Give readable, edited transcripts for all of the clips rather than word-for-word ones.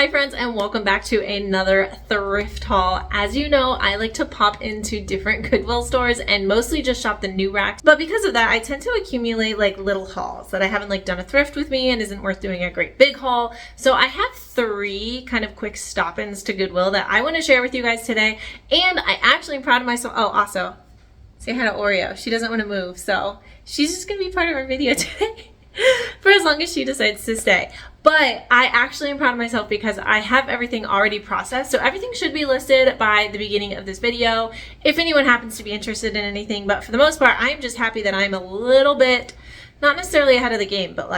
Hi friends, and welcome back to another thrift haul. As you know, I like to pop into different Goodwill stores and mostly just shop the new racks. But because of that, I tend to accumulate like little hauls that I haven't done a thrift with me and isn't worth doing a great big haul. So I have 3 kind of quick stop-ins to Goodwill that I want to share with you guys today. And I actually am proud of myself. Oh, also, say hi to Oreo. She doesn't want to move, so she's just going to be part of our video today for as long as she decides to stay. But I actually am proud of myself because I have everything already processed. So everything should be listed by the beginning of this video if anyone happens to be interested in anything. But for the most part, I'm just happy that I'm a little bit, not necessarily ahead of the game, but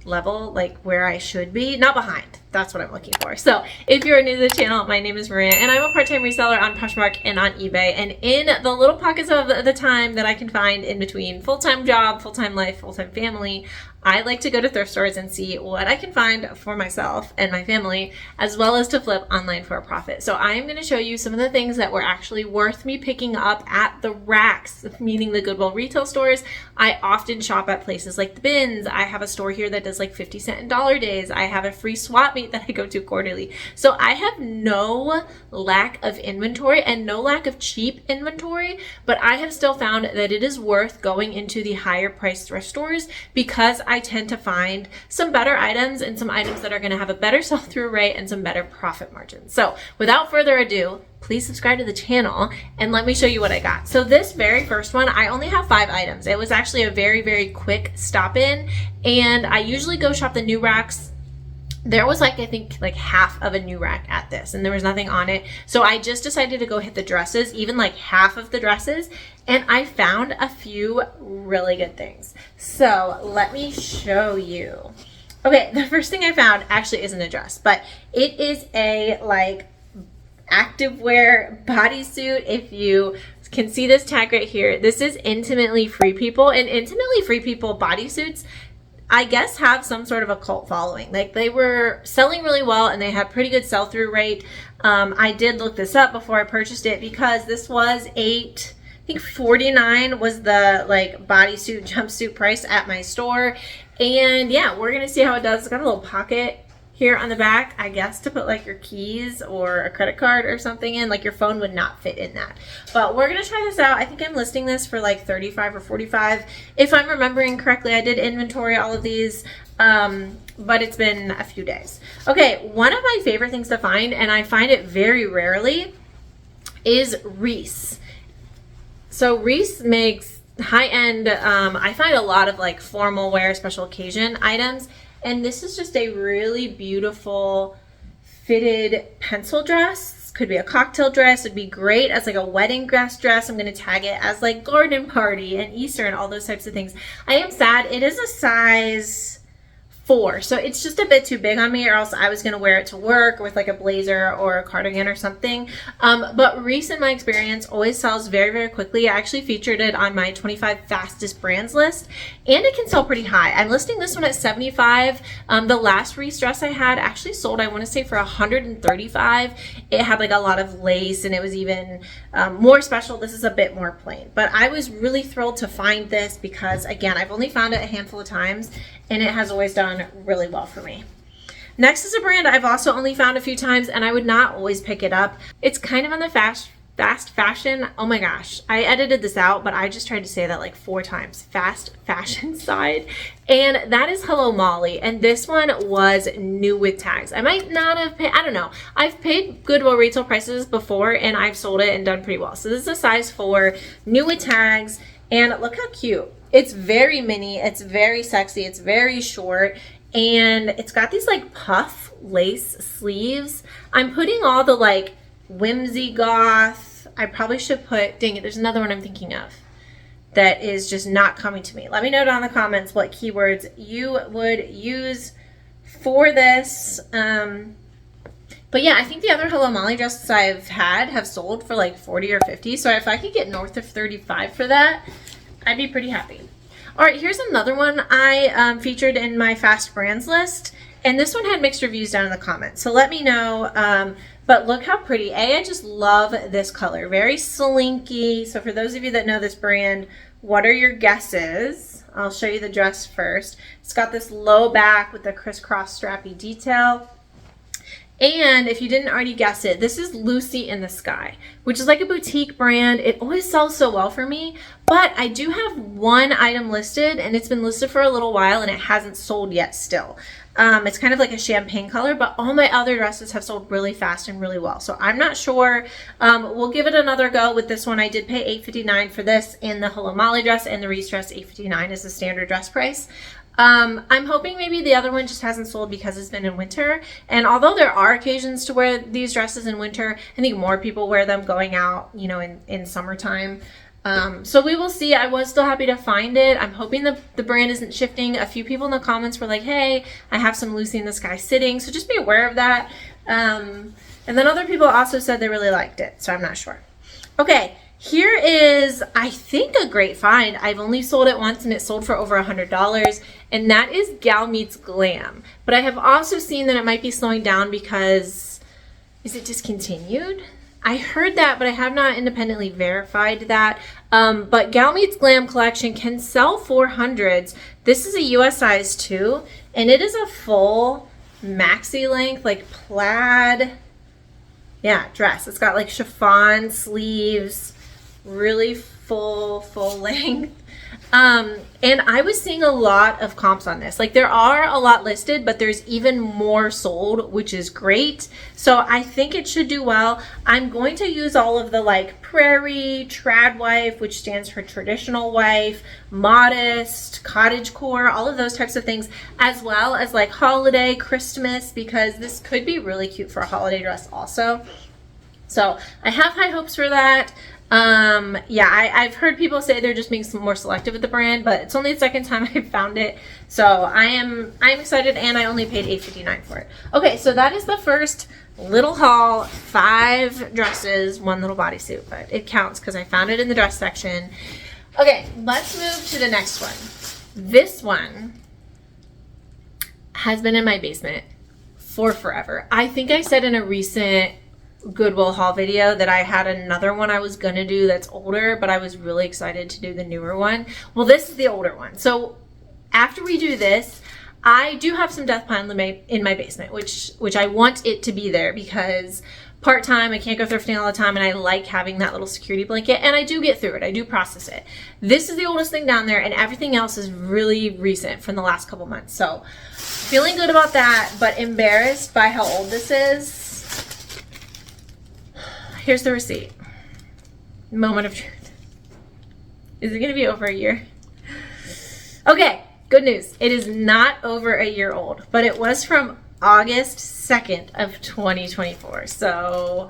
level, where I should be, not behind. That's what I'm looking for. So if you're new to the channel, my name is Maria and I'm a part-time reseller on Poshmark and on eBay. And in the little pockets of the time that I can find in between full-time job, full-time life, full-time family, I like to go to thrift stores and see what I can find for myself and my family, as well as to flip online for a profit. So I'm going to show you some of the things that were actually worth me picking up at the racks, meaning the Goodwill retail stores. I often shop at places like the Bins. I have a store here that does 50-cent and dollar days. I have a free swap meet that I go to quarterly. So I have no lack of inventory and no lack of cheap inventory, but I have still found that it is worth going into the higher priced thrift stores because I tend to find some better items and some items that are going to have a better sell-through rate and some better profit margins. So without further ado, please subscribe to the channel and let me show you what I got. So this very first one, I only have 5 items. It was actually a very, very quick stop in, and I usually go shop the new racks. There was I think half of a new rack at this and there was nothing on it. So I just decided to go hit the dresses, even half of the dresses, and I found a few really good things. So let me show you. Okay, the first thing I found actually isn't a dress, but it is a activewear bodysuit. If you can see this tag right here, this is Intimately Free People, and Intimately Free People bodysuits I guess have some sort of a cult following. They were selling really well and they had pretty good sell-through rate. I did look this up before I purchased it because this was I think $49 was the bodysuit jumpsuit price at my store. And yeah, we're gonna see how it does. It's got a little pocket here on the back, I guess, to put your keys or a credit card or something in. Your phone would not fit in that. But we're gonna try this out. I think I'm listing this for $35 or $45. If I'm remembering correctly, I did inventory all of these, but it's been a few days. Okay, one of my favorite things to find, and I find it very rarely, is Reese. So Reese makes high-end, I find a lot of formal wear, special occasion items. And this is just a really beautiful fitted pencil dress. Could be a cocktail dress. It'd be great as a wedding dress. I'm going to tag it as garden party and Easter and all those types of things. I am sad. It is a size 4, so it's just a bit too big on me, or else I was going to wear it to work with a blazer or a cardigan or something. But Reese, in my experience, always sells very, very quickly. I actually featured it on my 25 fastest brands list, and it can sell pretty high. I'm listing this one at 75. The last Reese dress I had actually sold, I want to say, for 135. It had a lot of lace, and it was even more special. This is a bit more plain, but I was really thrilled to find this because, again, I've only found it a handful of times and it has always done really well for me. Next is a brand I've also only found a few times and I would not always pick it up. It's kind of on the fast fashion, oh my gosh, I edited this out, but I just tried to say that 4 times, fast fashion side, and that is Hello Molly. And this one was new with tags. I might not have paid, I don't know, I've paid Goodwill retail prices before and I've sold it and done pretty well. So this is a size 4, new with tags, and look how cute. It's very mini, it's very sexy, it's very short, and it's got these puff lace sleeves. I'm putting all the whimsy goth. I probably should put, dang it, there's another one I'm thinking of that is just not coming to me. Let me know down in the comments what keywords you would use for this. But yeah, I think the other Hello Molly dresses I've had have sold for 40 or 50. So if I could get north of 35 for that, I'd be pretty happy. All right, here's another one I featured in my fast brands list. And this one had mixed reviews down in the comments. So let me know. But look how pretty. I just love this color. Very slinky. So for those of you that know this brand, what are your guesses? I'll show you the dress first. It's got this low back with the crisscross strappy detail. And if you didn't already guess it, this is Lucy in the Sky, which is like a boutique brand. It always sells so well for me, but I do have one item listed, and it's been listed for a little while and it hasn't sold yet still. It's kind of like a champagne color, but all my other dresses have sold really fast and really well. So I'm not sure. We'll give it another go with this one. I did pay $8.59 for this in the Hello Molly dress, and the Reese dress $8.59 is the standard dress price. I'm hoping maybe the other one just hasn't sold because it's been in winter. And although there are occasions to wear these dresses in winter, I think more people wear them going out, you know, in summertime. So we will see. I was still happy to find it. I'm hoping the brand isn't shifting. A few people in the comments were like, hey, I have some Lucy in the Sky sitting. So just be aware of that. And then other people also said they really liked it. So I'm not sure. Okay. Here is, I think, a great find. I've only sold it once and it sold for over $100, and that is Gal Meets Glam. But I have also seen that it might be slowing down because, is it discontinued? I heard that, but I have not independently verified that. But Gal Meets Glam collection can sell 400s. This is a US size too, and it is a full maxi length, like plaid, dress. It's got like chiffon sleeves, really full length. And I was seeing a lot of comps on this. Like, there are a lot listed, but there's even more sold, which is great. So I think it should do well. I'm going to use all of the like prairie, trad wife, which stands for traditional wife, modest, cottagecore, all of those types of things, as well as like holiday, Christmas, because this could be really cute for a holiday dress also. So I have high hopes for that. I've heard people say they're just being more selective with the brand, but it's only the second time I've found it. So I'm excited, and I only paid $8.59 for it. Okay, so that is the first little haul. 5 dresses, 1 little bodysuit, but it counts because I found it in the dress section. Okay, let's move to the next one. This one has been in my basement for forever. I think I said in a recent Goodwill haul video that I had another one I was gonna do that's older, but I was really excited to do the newer one. Well, this is the older one. So after we do this, I do have some death pine in my basement, which I want it to be there because part-time, I can't go thrifting all the time, and I like having that little security blanket, and I do get through it. I do process it. This is the oldest thing down there, and everything else is really recent from the last couple months. So feeling good about that, but embarrassed by how old this is. Here's the receipt. Moment of truth. Is it going to be over a year? Okay, good news. It is not over a year old, but it was from August 2nd of 2024. So,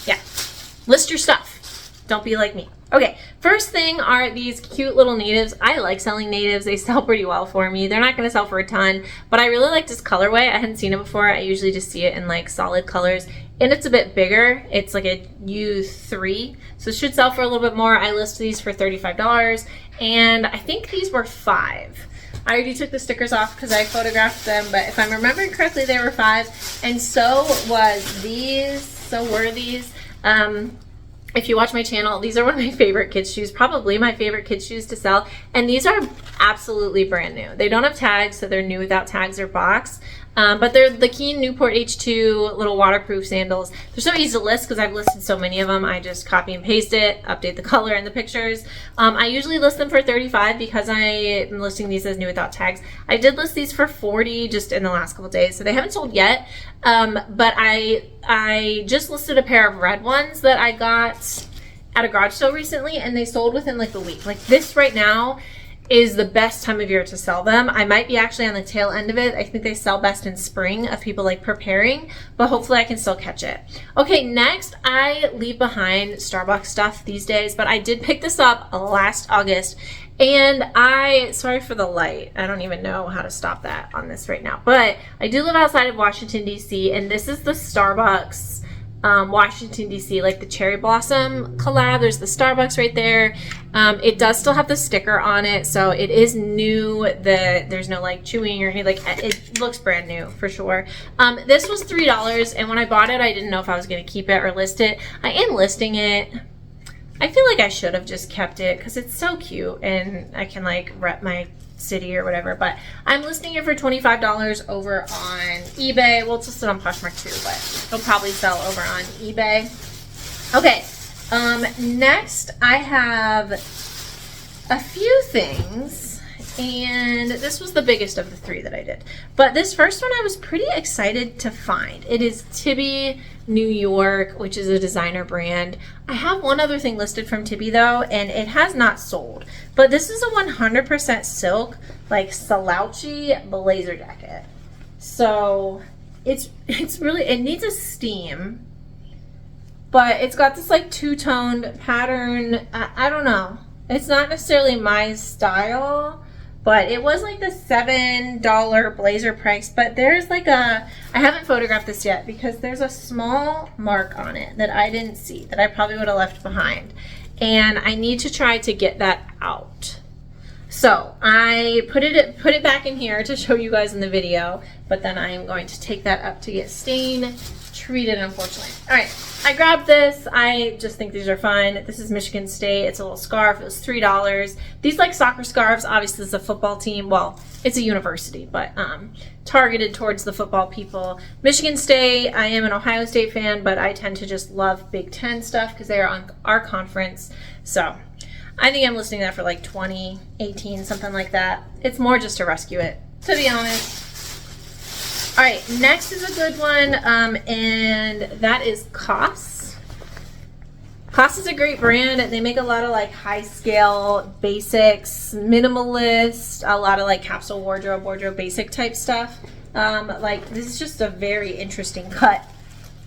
yeah. List your stuff. Don't be like me. Okay, first thing are these cute little natives. I like selling natives. They sell pretty well for me. They're not going to sell for a ton, but I really like this colorway. I hadn't seen it before. I usually just see it in like solid colors, and it's a bit bigger. It's like a U3, so it should sell for a little bit more. I listed these for $35, and I think these were $5. I already took the stickers off because I photographed them, but if I'm remembering correctly, they were $5, and so was these. So were these. If you watch my channel, these are one of my favorite kids' shoes, probably my favorite kids' shoes to sell. And these are absolutely brand new. They don't have tags, so they're new without tags or box. But they're the Keen Newport H2 little waterproof sandals. They're so easy to list because I've listed so many of them. I just copy and paste it, update the color and the pictures. I usually list them for $35 because I am listing these as new without tags. I did list these for $40 just in the last couple days, so they haven't sold yet. But I just listed a pair of red ones that I got at a garage sale recently, and they sold within like a week. Like this right now is the best time of year to sell them. I might be actually on the tail end of it. I think they sell best in spring of people like preparing, but hopefully I can still catch it. Okay, next I leave behind Starbucks stuff these days, but I did pick this up last August, and sorry for the light. I don't even know how to stop that on this right now, but I do live outside of Washington, D.C., and this is the Starbucks Washington, D.C., like the cherry blossom collab. There's the Starbucks right there. It does still have the sticker on it, so it is new. There's no like chewing or anything. Like, it looks brand new for sure. This was $3, and when I bought it, I didn't know if I was going to keep it or list it. I am listing it. I feel like I should have just kept it because it's so cute, and I can like rep my city or whatever, but I'm listing it for $25 over on eBay. Well, it's listed on Poshmark too, but it'll probably sell over on eBay. Okay, next I have a few things, and this was the biggest of the three that I did. But this first one I was pretty excited to find. It is Tibby New York, which is a designer brand. I have one other thing listed from Tibby though, and it has not sold. But this is a 100% silk, like slouchy blazer jacket. So it's really, it needs a steam, but it's got this like two-toned pattern. I don't know. It's not necessarily my style, but it was like the $7 blazer price. But there's like I haven't photographed this yet because there's a small mark on it that I didn't see that I probably would have left behind. And I need to try to get that out. So I put it back in here to show you guys in the video, but then I am going to take that up to get stain treated, unfortunately. All right, I grabbed this. I just think these are fun. This is Michigan State. It's a little scarf. It was $3. These like soccer scarves. Obviously, it's a football team. Well, it's a university, but targeted towards the football people. Michigan State. I am an Ohio State fan, but I tend to just love Big Ten stuff because they are on our conference. So I think I'm listing that for like $20, $18, something like that. It's more just to rescue it, to be honest. All right, next is a good one, and that is COS. COS is a great brand. They make a lot of like high scale basics, minimalist, a lot of like capsule wardrobe basic type stuff. Like this is just a very interesting cut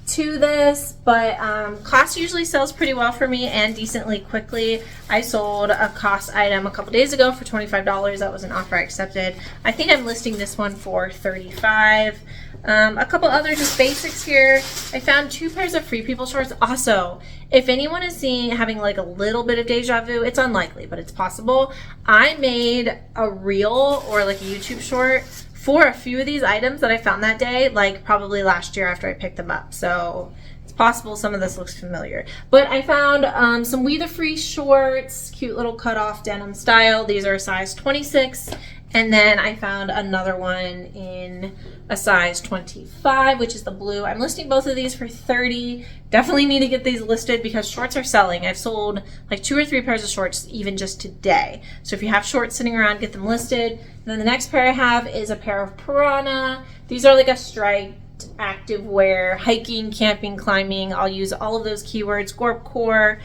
to this, but COS usually sells pretty well for me and decently quickly. I sold a COS item a couple days ago for $25. That was an offer I accepted. I think I'm listing this one for $35. A couple other just basics here. I found 2 pairs of Free People shorts. Also, if anyone is having like a little bit of deja vu, it's unlikely, but it's possible. I made a reel or like a YouTube short for a few of these items that I found that day, like probably last year after I picked them up. So it's possible some of this looks familiar. But I found some We The Free shorts, cute little cutoff denim style. These are a size 26. And then I found another one in a size 25, which is the blue. I'm listing both of these for $30. Definitely need to get these listed because shorts are selling. I've sold like 2 or 3 pairs of shorts even just today. So if you have shorts sitting around, get them listed. And then the next pair I have is a pair of Piranha. These are like a striped active wear, hiking, camping, climbing. I'll use all of those keywords, Gorp Core.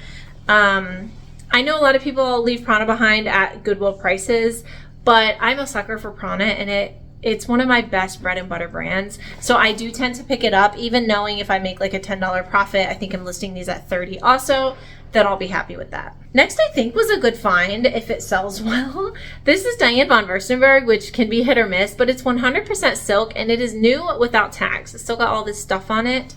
I know a lot of people leave Piranha behind at Goodwill prices, but I'm a sucker for Piranha, and it's one of my best bread and butter brands. So I do tend to pick it up, even knowing if I make like a $10 profit. I think I'm listing these at $30 also, then I'll be happy with that. Next, I think was a good find if it sells well. This is Diane von Furstenberg, which can be hit or miss, but it's 100% silk, and it is new without tags. It's still got all this stuff on it.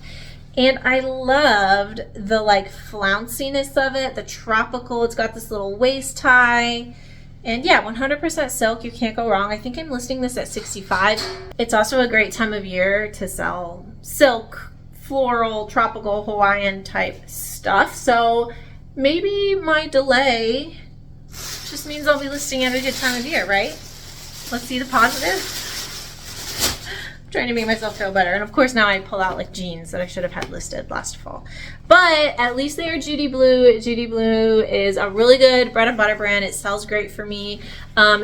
And I loved the like flounciness of it, the tropical. It's got this little waist tie. And yeah, 100% silk, you can't go wrong. I think I'm listing this at $65. It's also a great time of year to sell silk, floral, tropical, Hawaiian type stuff. So maybe my delay just means I'll be listing at a good time of year, right? Let's see the positive. I'm trying to make myself feel better. And of course now I pull out like jeans that I should have had listed last fall. But at least they are Judy Blue. Judy Blue is a really good bread and butter brand. It sells great for me.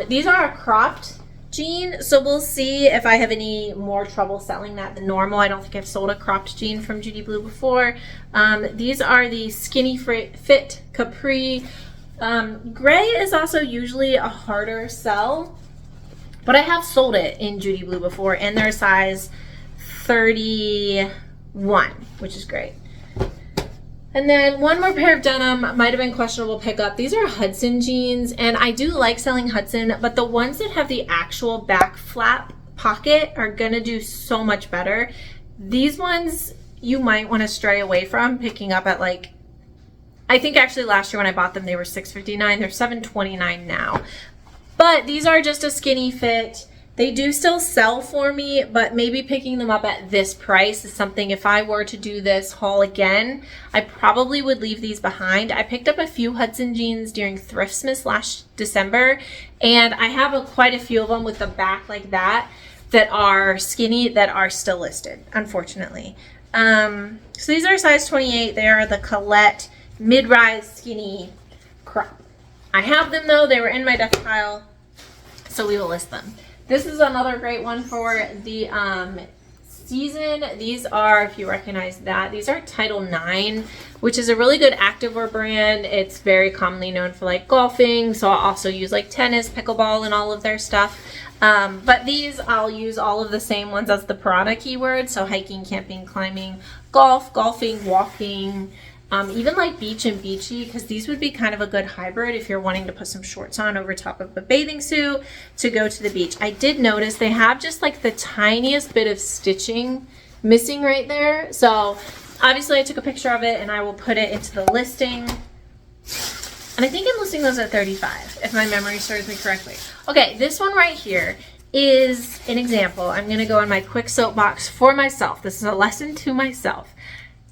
These are a cropped jean, so we'll see if I have any more trouble selling that than normal. I don't think I've sold a cropped jean from Judy Blue before. These are the Skinny Fit Capri. Gray is also usually a harder sell, but I have sold it in Judy Blue before, and they're size 31, which is great. And then one more pair of denim, might have been questionable pickup. These are Hudson jeans, and I do like selling Hudson, but the ones that have the actual back flap pocket are gonna do so much better. These ones you might wanna stray away from picking up at like, I think actually last year when I bought them, they were $6.59. They're $7.29 now. But these are just a skinny fit, They do still sell for me, but maybe picking them up at this price is something, if I were to do this haul again, I probably would leave these behind. I picked up a few Hudson jeans during Thriftsmas last December, and I have quite a few of them with the back like that are skinny that are still listed, unfortunately. So these are size 28. They are the Colette mid-rise skinny crop. I have them though. They were in my desk pile, so we will list them. This is another great one for the season. These are, if you recognize that, these are Title IX, which is a really good activewear brand. It's very commonly known for like golfing, so I'll also use like tennis, pickleball, and all of their stuff. But these, I'll use all of the same ones as the Prada keyword, so hiking, camping, climbing, golfing, walking, even like beach and beachy, because these would be kind of a good hybrid if you're wanting to put some shorts on over top of a bathing suit to go to the beach. I did notice they have just like the tiniest bit of stitching missing right there. So obviously I took a picture of it and I will put it into the listing. And I think I'm listing those at $35, if my memory serves me correctly. Okay, this one right here is an example. I'm gonna go on my quick soapbox for myself. This is a lesson to myself.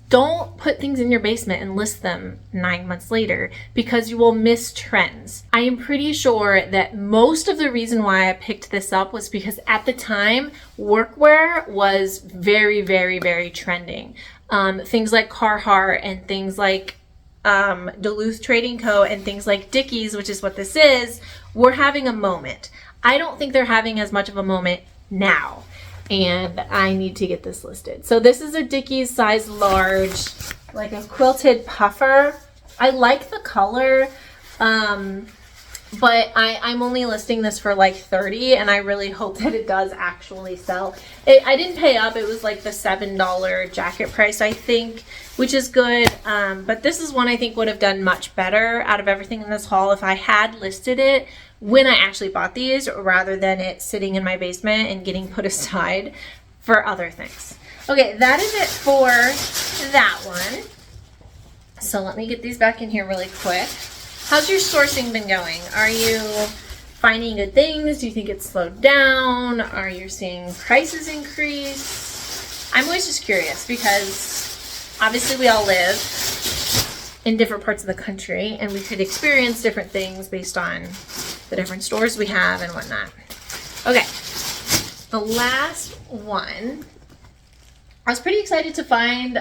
Don't put things in your basement and list them 9 months later, because you will miss trends. I am pretty sure that most of the reason why I picked this up was because at the time, workwear was very, very, very trending. Things like Carhartt and things like Duluth Trading Co. and things like Dickies, which is what this is, were having a moment. I don't think they're having as much of a moment now, and I need to get this listed. So this is a Dickies size large, like a quilted puffer. I like the color, but I'm only listing this for like $30, and I really hope that it does actually sell. I didn't pay up. It was like the $7 jacket price, I think, which is good. But this is one I think would have done much better out of everything in this haul if I had listed it when I actually bought these, rather than it sitting in my basement and getting put aside for other things. Okay, that is it for that one. So let me get these back in here really quick. How's your sourcing been going? Are you finding good things? Do you think it's slowed down? Are you seeing prices increase? I'm always just curious, because obviously we all live in different parts of the country, and we could experience different things based on the different stores we have and whatnot. Okay, the last one. I was pretty excited to find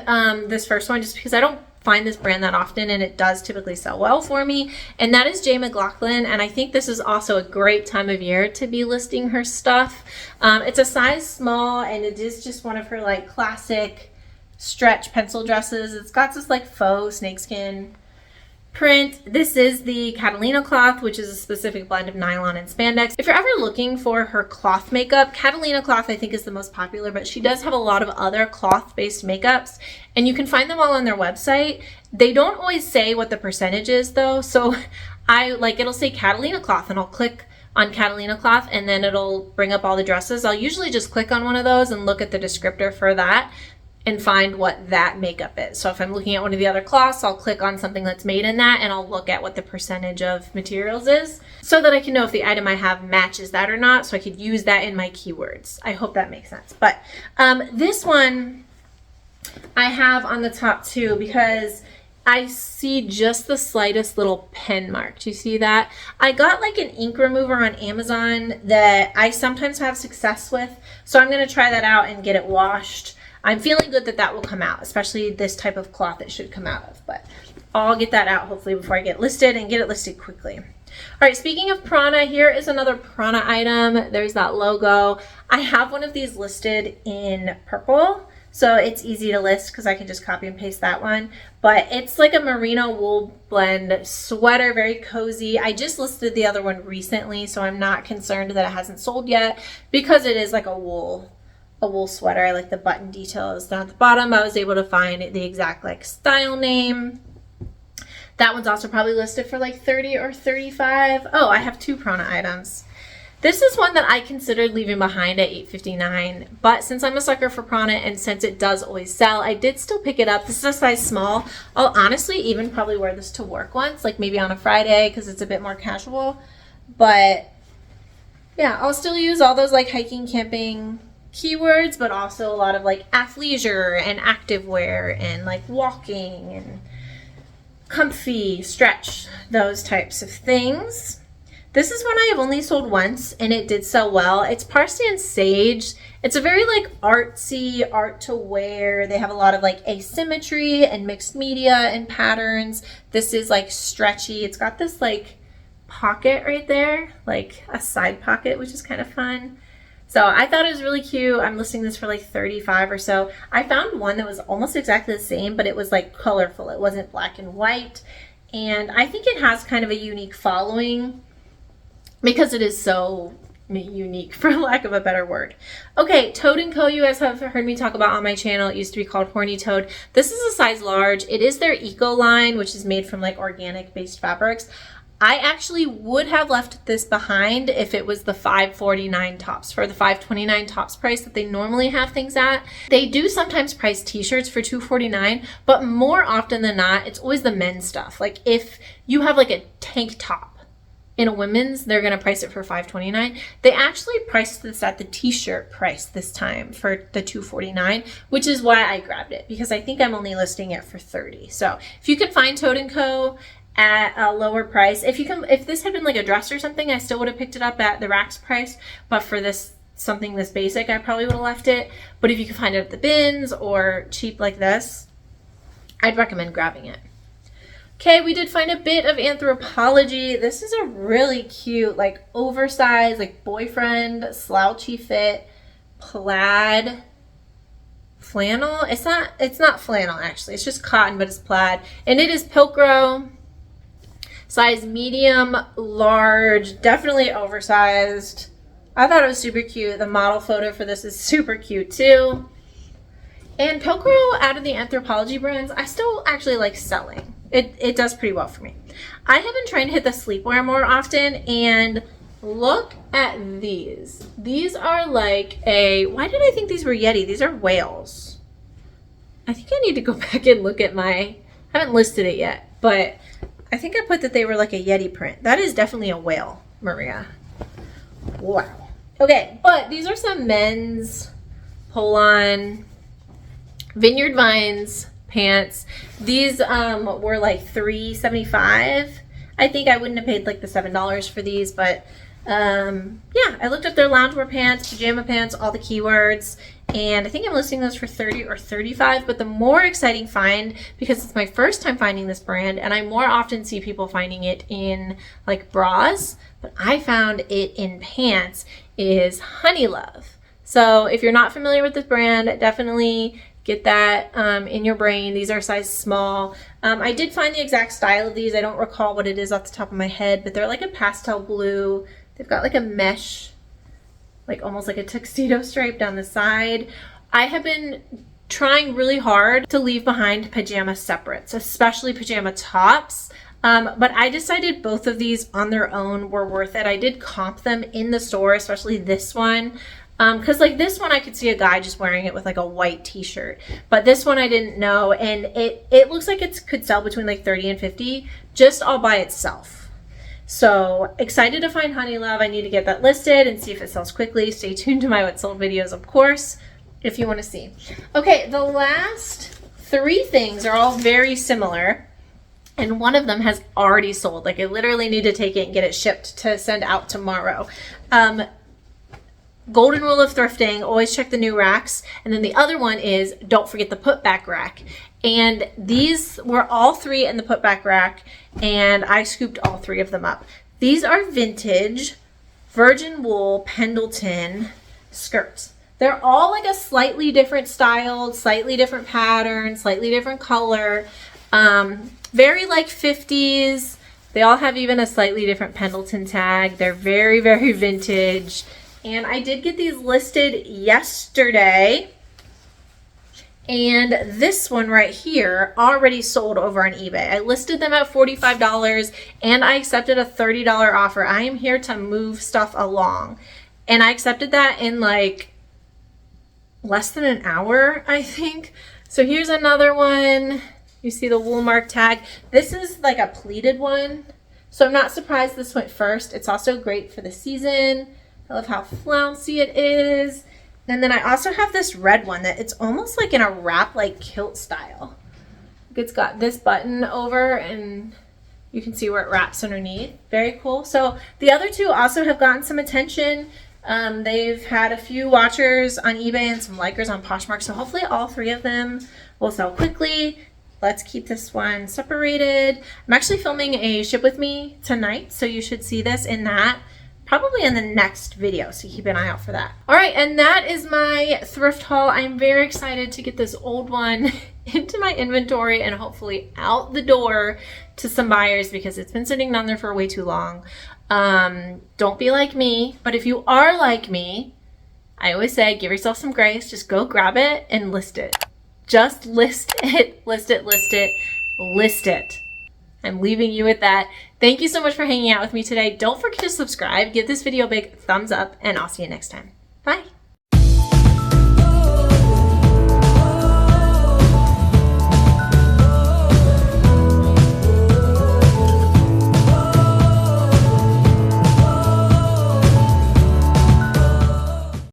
this first one, just because I don't find this brand that often, and it does typically sell well for me, and that is J. McLaughlin. And I think this is also a great time of year to be listing her stuff. It's a size small, and it is just one of her like classic stretch pencil dresses. It's got this like faux snakeskin print. This is the Catalina cloth, which is a specific blend of nylon and spandex. If you're ever looking for her cloth makeup, Catalina cloth I think is the most popular, but she does have a lot of other cloth-based makeups, and you can find them all on their website. They don't always say what the percentage is though, so it'll say Catalina cloth, and I'll click on Catalina cloth, and then it'll bring up all the dresses. I'll usually just click on one of those and look at the descriptor for that and find what that makeup is. So if I'm looking at one of the other cloths, I'll click on something that's made in that, and I'll look at what the percentage of materials is, so that I can know if the item I have matches that or not, so I could use that in my keywords. I hope that makes sense. But this one I have on the top too, because I see just the slightest little pen mark. Do you see that? I got like an ink remover on Amazon that I sometimes have success with, so I'm going to try that out and get it washed. I'm feeling good that that will come out, especially this type of cloth it should come out of, but I'll get that out hopefully before I get listed, and get it listed quickly. All right, speaking of Prana, here is another Prana item. There's that logo. I have one of these listed in purple, so it's easy to list because I can just copy and paste that one. But it's like a merino wool blend sweater, very cozy. I just listed the other one recently, so I'm not concerned that it hasn't sold yet, because it is like a wool sweater. I like the button details down at the bottom. I was able to find the exact like style name. That one's also probably listed for like 30 or 35. Oh, I have two Prana items. This is one that I considered leaving behind at $8.59, but since I'm a sucker for Prana, and since it does always sell, I did still pick it up. This is a size small. I'll honestly even probably wear this to work once, like maybe on a Friday, because it's a bit more casual. But yeah, I'll still use all those like hiking, camping keywords, but also a lot of like athleisure and activewear and like walking and comfy, stretch, those types of things. This is one I have only sold once and it did sell well. It's Parsley and Sage. It's a very like artsy, art to wear. They have a lot of like asymmetry and mixed media and patterns. This is like stretchy. It's got this like pocket right there, like a side pocket, which is kind of fun. So I thought it was really cute. I'm listing this for like $35 or so. I found one that was almost exactly the same, but it was like colorful. It wasn't black and white. And I think it has kind of a unique following because it is so unique, for lack of a better word. Okay, Toad & Co. you guys have heard me talk about on my channel. It used to be called Horny Toad. This is a size large. It is their eco line, which is made from like organic based fabrics. I actually would have left this behind if it was the $549 tops. For the $529 tops price that they normally have things at. They do sometimes price t-shirts for $249, but more often than not, it's always the men's stuff. Like if you have like a tank top in a women's, they're gonna price it for $529. They actually priced this at the t-shirt price this time for the $249, which is why I grabbed it, because I think I'm only listing it for $30. So if you can find Toad & Co. at a lower price, if this had been like a dress or something, I still would have picked it up at the Rack's price, but for this something this basic, I probably would have left it. But if you can find it at the bins or cheap like this, I'd recommend grabbing it. Okay, we did find a bit of Anthropologie. This is a really cute, like oversized, like boyfriend slouchy fit plaid flannel. It's not flannel actually. It's just cotton, but it's plaid, and it is Pilcro. Size medium, large, definitely oversized. I thought it was super cute. The model photo for this is super cute too. And Pilcro, out of the Anthropologie brands, I still actually like selling. It does pretty well for me. I have been trying to hit the sleepwear more often, and look at these. These are like why did I think these were Yeti? These are whales. I think I need to go back and look at I haven't listed it yet, but I think I put that they were like a Yeti print. That is definitely a whale, Maria. Wow. Okay, but these are some men's pull-on Vineyard Vines pants. These were like $3.75. I think I wouldn't have paid like the $7 for these, but yeah, I looked up their loungewear pants, pajama pants, all the keywords, and I think I'm listing those for $30 or $35. But the more exciting find, because it's my first time finding this brand, and I more often see people finding it in like bras, but I found it in pants, is Honeylove. So if you're not familiar with this brand, definitely get that in your brain. These are size small. I did find the exact style of these. I don't recall what it is off the top of my head, but they're like a pastel blue. They've got like a mesh, like almost like a tuxedo stripe down the side. I have been trying really hard to leave behind pajama separates, especially pajama tops. But I decided both of these on their own were worth it. I did comp them in the store, especially this one. Because like this one I could see a guy just wearing it with like a white t-shirt, but this one I didn't know, and it looks like it could sell between like 30 and 50 just all by itself. So excited to find Honeylove. I need to get that listed and see if it sells quickly. Stay tuned to my what sold videos, of course, if you want to see. Okay, the last three things are all very similar, and one of them has already sold. Like I literally need to take it and get it shipped to send out tomorrow. Golden rule of thrifting, always check the new racks. And then the other one is don't forget the putback rack. And these were all three in the putback rack, and I scooped all three of them up. These are vintage virgin wool Pendleton skirts. They're all like a slightly different style, slightly different pattern, slightly different color. Very like 50s. They all have even a slightly different Pendleton tag. They're very, very vintage. And I did get these listed yesterday. And this one right here already sold over on eBay. I listed them at $45 and I accepted a $30 offer. I am here to move stuff along. And I accepted that in like less than an hour, I think. So here's another one. You see the Woolmark tag. This is like a pleated one. So I'm not surprised this went first. It's also great for the season. I love how flouncy it is. And then I also have this red one that it's almost like in a wrap, like kilt style. It's got this button over and you can see where it wraps underneath. Very cool. So the other two also have gotten some attention. They've had a few watchers on eBay and some likers on Poshmark. So hopefully all three of them will sell quickly. Let's keep this one separated. I'm actually filming a ship with me tonight, so you should see this in that, probably in the next video, so keep an eye out for that. All right, and that is my thrift haul. I'm very excited to get this old one into my inventory and hopefully out the door to some buyers because it's been sitting down there for way too long. Don't be like me, but if you are like me, I always say give yourself some grace. Just go grab it and list it. Just list it, list it, list it, list it. I'm leaving you with that. Thank you so much for hanging out with me today. Don't forget to subscribe, give this video a big thumbs up, and I'll see you next time. Bye.